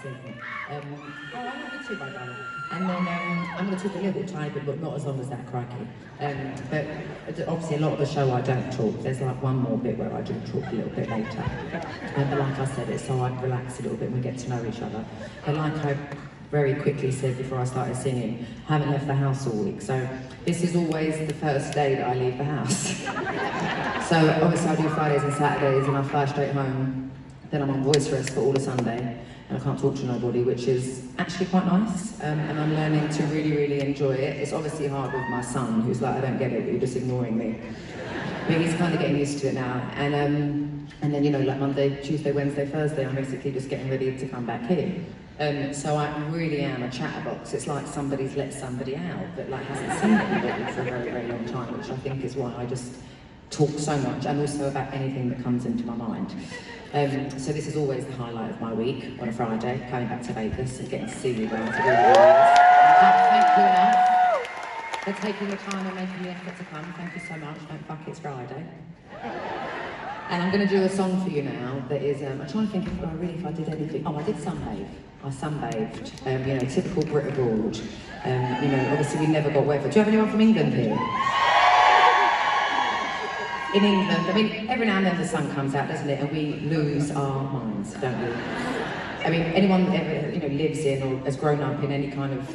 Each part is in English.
season. Oh, I love you too, my darling. And then I'm going to talk a little tiny bit, but not as long as that, crikey. But obviously a lot of the show I don't talk. There's like one more bit where I do talk a little bit later. But like I said, it's so I relax a little bit and we get to know each other. But like I very quickly said before I started singing, I haven't left the house all week. So this is always the first day that I leave the house. So obviously I do Fridays and Saturdays and I fly straight home. Then I'm on voice rest for all of Sunday. And I can't talk to nobody, which is actually quite nice. And I'm learning to really, really enjoy it. It's obviously hard with my son, who's like, I don't get it, but you're just ignoring me. But he's kind of getting used to it now. And then, you know, like Monday, Tuesday, Wednesday, Thursday, I'm basically just getting ready to come back here. So I really am a chatterbox. It's like somebody's let somebody out that like hasn't seen anybody for a very, very long time, which I think is why I just talk so much, and also about anything that comes into my mind. So this is always the highlight of my week on a Friday, coming back to Vegas and getting to see you guys. Thank you enough for taking the time and making the effort to come. Thank you so much. Don't fuck, it's Friday. And I'm going to do a song for you now that is, I'm trying to think if I did anything. Oh, I did sunbathe. I sunbathed, you know, typical Brit abroad. You know, obviously we never got weather. Do you have anyone from England here? In England, I mean, every now and then the sun comes out, doesn't it? And we lose our minds, don't we? I mean, anyone that ever, you know, lives in or has grown up in any kind of,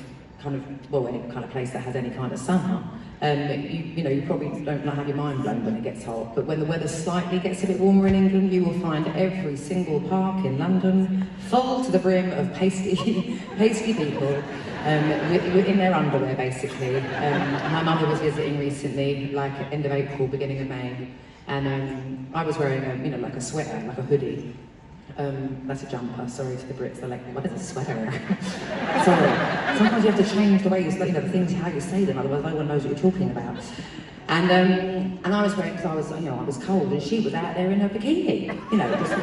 well, any kind of place that has any kind of summer, you know, you probably don't have your mind blown when it gets hot, but when the weather slightly gets a bit warmer in England, you will find every single park in London full to the brim of pasty people in their underwear, basically. My mother was visiting recently, like end of April, beginning of May, and I was wearing, you know, like a sweater, like a hoodie. That's a jumper, sorry to the Brits, they're like, what is a sweater? Sorry. Sometimes you have to change the way you say, you know, the things, how you say them, otherwise no one knows what you're talking about. And I was wearing, because I was, you know, I was cold, and she was out there in her bikini, you know, just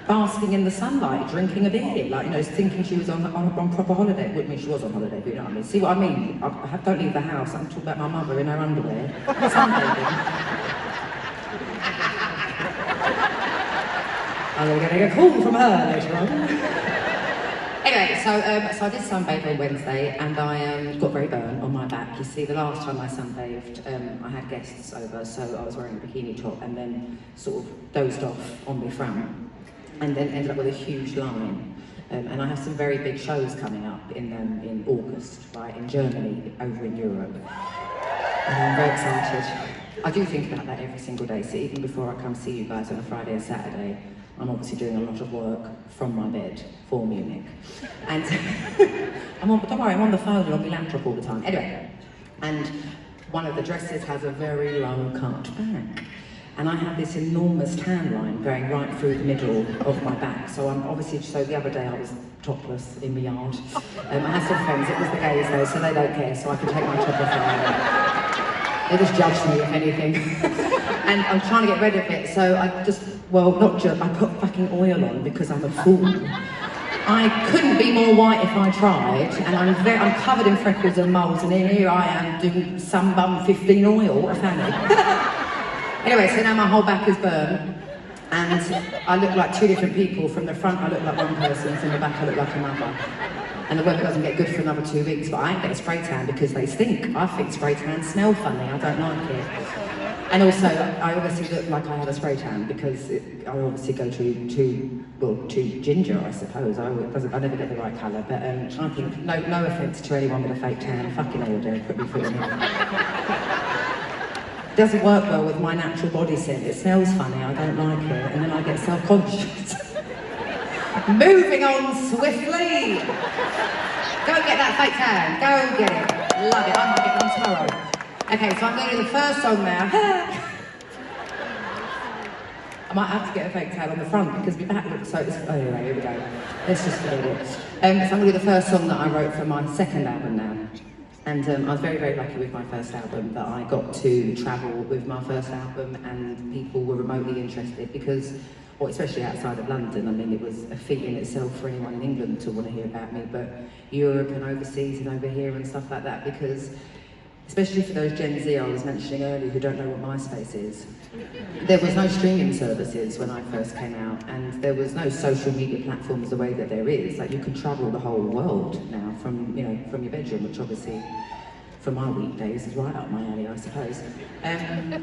basking in the sunlight, drinking a beer, like, you know, thinking she was on proper holiday. Well, I mean, she was on holiday, but you know what I mean. See what I mean? Don't leave the house, I'm talking about my mother in her underwear, sunbathing. I'm going to get a call from her later on. Anyway, so I did sunbathe on Wednesday, and I got very burnt on my back. You see, the last time I sunbathed, I had guests over, so I was wearing a bikini top, and then sort of dozed off on my front, and then ended up with a huge line. And I have some very big shows coming up in August, right, in Germany, over in Europe. And I'm very excited. I do think about that every single day, so even before I come see you guys on a Friday and Saturday, I'm obviously doing a lot of work from my bed for Munich. And don't worry, I'm on the phone and on my laptop all the time. Anyway, and one of the dresses has a very long cut back. And I have this enormous tan line going right through the middle of my back. So I'm obviously, so the other day I was topless in my yard. I had some friends, it was the gays though, so they don't care, so I can take my top off. They just judge me, if anything. And I'm trying to get rid of it, so I just, well, not just, I put fucking oil on because I'm a fool. I couldn't be more white if I tried, and I'm covered in freckles and moles, and here I am doing Sunbum 15 oil, what a fanny. Anyway, so now my whole back is burnt, and I look like two different people. From the front I look like one person, from the back I look like another. And the weather doesn't get good for another 2 weeks, but I ain't get a spray tan because they stink. I think spray tans smell funny, I don't like it. And also, I obviously look like I had a spray tan because I obviously go to ginger, I suppose. I never get the right colour, but I think, no offence to anyone with a fake tan, fucking order, put me through it. It doesn't work well with my natural body scent. It smells funny, I don't like it, and then I get self-conscious. Moving on swiftly! Go get that fake tan, go get it. Love it, I might get one tomorrow. Okay, so I'm going to do the first song now. I might have to get a fake tan on the front because my back looks so... Oh, anyway, here we go. Let's just forget it. So I'm going to do the first song that I wrote for my second album now. And I was very, very lucky with my first album that I got to travel with my first album and people were remotely interested because, well, especially outside of London, I mean, it was a feat in itself for anyone in England to want to hear about me, but Europe and overseas and over here and stuff like that, because especially for those Gen Z I was mentioning earlier who don't know what MySpace is. There was no streaming services when I first came out, and there was no social media platforms the way that there is. Like, you can travel the whole world now from, you know, from your bedroom, which obviously, for my weekdays, is right up my alley, I suppose.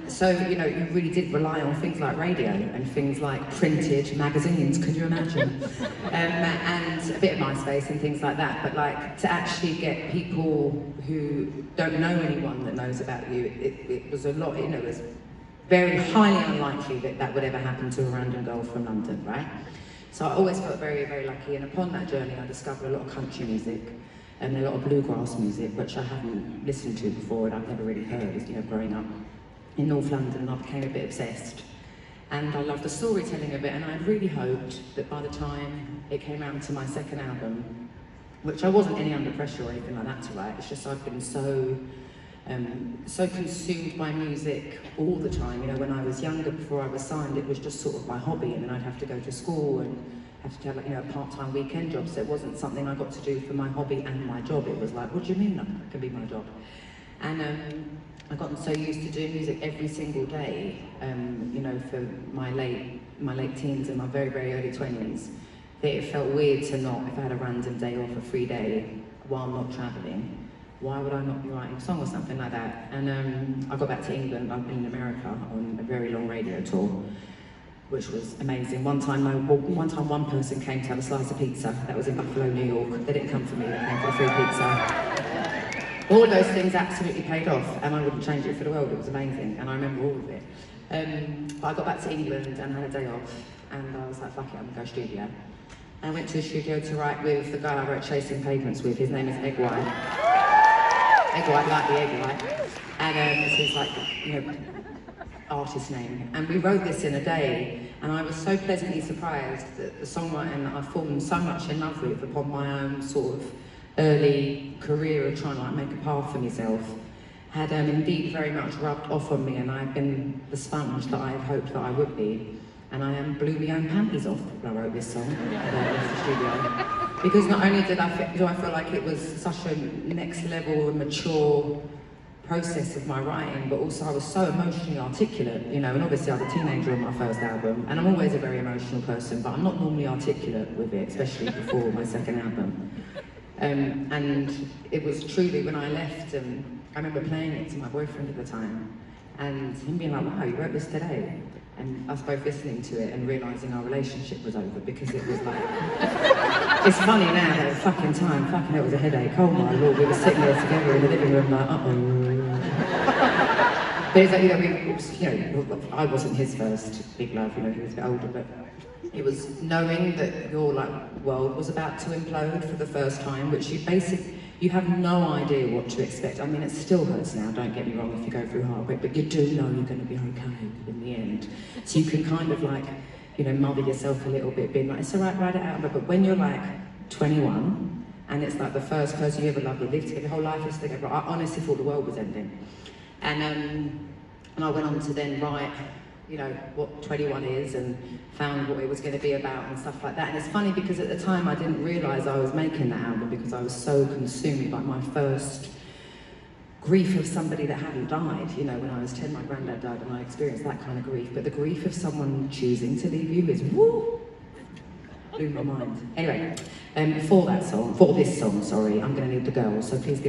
So, you know, you really did rely on things like radio and things like printed magazines, can you imagine? And a bit of MySpace and things like that, but like, to actually get people who don't know anyone that knows about you, it was a lot, you know, it was very highly unlikely that that would ever happen to a random girl from London, right? So I always felt very, very lucky, and upon that journey I discovered a lot of country music and a lot of bluegrass music, which I hadn't listened to before and I've never really heard, you know, growing up in North London. I became a bit obsessed. And I loved the storytelling of it, and I really hoped that by the time it came out to my second album, which I wasn't any under pressure or anything like that to write, it's just I've been so consumed by music all the time. You know, when I was younger, before I was signed, it was just sort of my hobby, and then I'd have to go to school and have to have, you know, a part-time weekend job, so it wasn't something I got to do for my hobby and my job. It was like, what do you mean that can be my job? And I got so used to doing music every single day, you know, for my late teens and my very, very early 20s, that it felt weird to not, if I had a random day off, a free day, while not travelling, why would I not be writing a song or something like that? And I got back to England. I've been in America on a very long radio tour, which was amazing. One time one person came to have a slice of pizza. That was in Buffalo, New York. They didn't come for me, they came for the free pizza. All of those things absolutely paid off, and I wouldn't change it for the world. It was amazing, and I remember all of it. But I got back to England and had a day off, and I was like, fuck it, I'm gonna go studio. And I went to a studio to write with the guy I wrote Chasing Pavements with. His name is Egg White. Egg White, like the Egg White. And it's his, like, you know, artist name. And we wrote this in a day, and I was so pleasantly surprised that the songwriting that I've fallen so much in love with upon my own sort of early career of trying to, like, make a path for myself had indeed very much rubbed off on me, and I've been the sponge that I had hoped that I would be. And I blew my own panties off when I wrote this song in the studio. Because not only do I feel like it was such a next level and mature process of my writing, but also I was so emotionally articulate, you know, and obviously I was a teenager on my first album, and I'm always a very emotional person, but I'm not normally articulate with it, especially before my second album. And it was truly when I left, I remember playing it to my boyfriend at the time, and him being like, wow, you wrote this today? And us both listening to it and realising our relationship was over, because it was like, it's funny now that at fucking time, fucking it was a headache, oh my lord, we were sitting there together in the living room like, But it's like, you know, I wasn't his first big love, you know, he was a bit older, but it was knowing that your, like, world was about to implode for the first time, which you have no idea what to expect. I mean, it still hurts now, don't get me wrong, if you go through heartbreak, but you do know you're going to be okay in the end. So you can kind of, like, you know, mother yourself a little bit, being like, it's all right, ride it out. But when you're like 21, and it's like the first person you ever loved, you lived together, your whole life is together, I honestly thought the world was ending. And I went on to then write, you know, what 21 is, and found what it was going to be about and stuff like that. And it's funny because at the time I didn't realise I was making that album, because I was so consumed by my first grief of somebody that hadn't died. You know, when I was 10, my granddad died, and I experienced that kind of grief. But the grief of someone choosing to leave you is, woo, blew my mind. Anyway, for this song, sorry, I'm going to need the girls, so please give